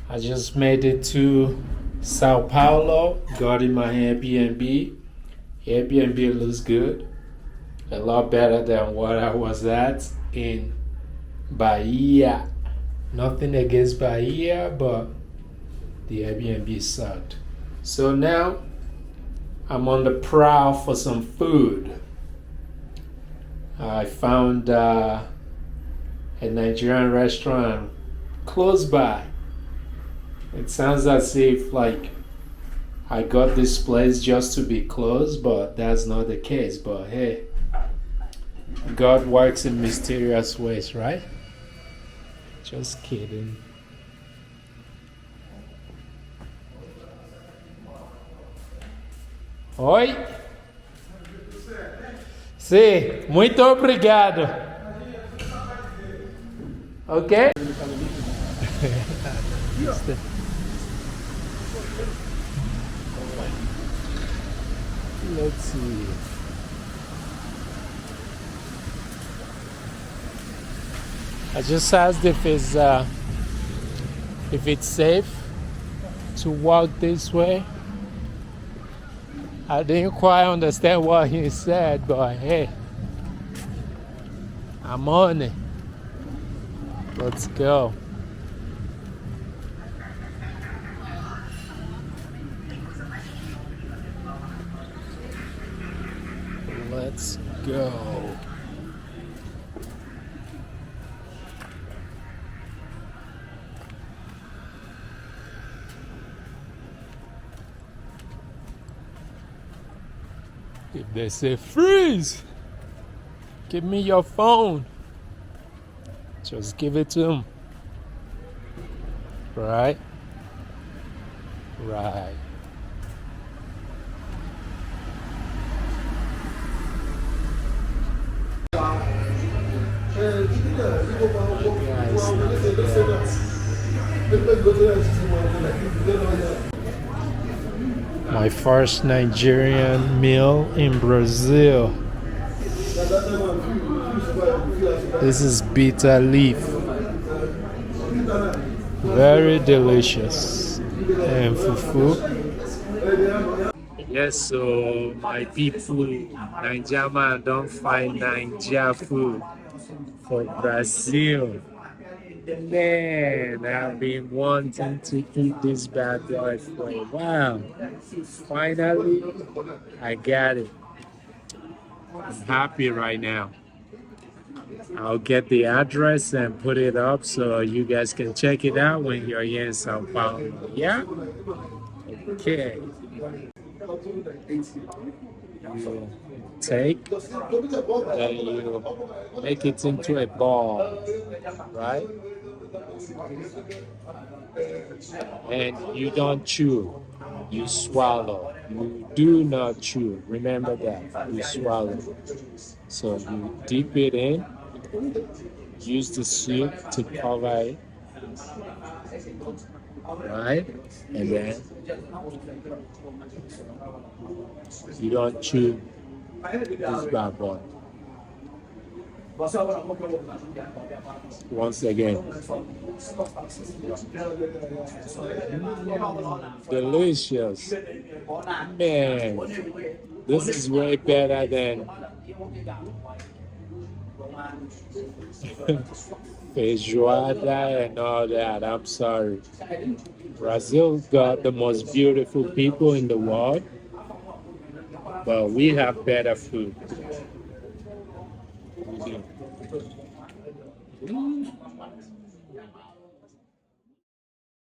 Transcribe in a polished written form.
I just made it to São Paulo, got in my Airbnb. Airbnb looks good, a lot better than what I was at in Bahia. Nothing against Bahia, but the Airbnb sucked. So now I'm on the prowl for some food. I found a Nigerian restaurant close by. It sounds as if like I got this place just to be close, but that's not the case. But hey, God works in mysterious ways, right? Just kidding. Oi? Sim, muito obrigado. Ok? Let's see. I just asked if it's safe to walk this way. I didn't quite understand what he said, but hey, I'm on it. Let's go. Let's go. If they say freeze, give me your phone. Just give it to them. Right? Right. My first Nigerian meal in Brazil. This is bitter leaf. Very delicious. And fufu. Yes, so my people, Nigeria don't find Nigeria food for Brazil. Man, I've been wanting to eat this bad boy for a while. Finally, I got it. I'm happy right now. I'll get the address and put it up so you guys can check it out when you're here in São Paulo. Yeah? Okay. You take, then you make it into a ball, right? And you don't chew, you swallow. You do not chew. Remember that. You swallow. So you dip it in, use the soup to cover it, right? And then you don't chew this bad boy. Once again. Delicious. Man, this is way better than feijoada and all that. I'm sorry. Brazil got the most beautiful people in the world, but we have better food. We do.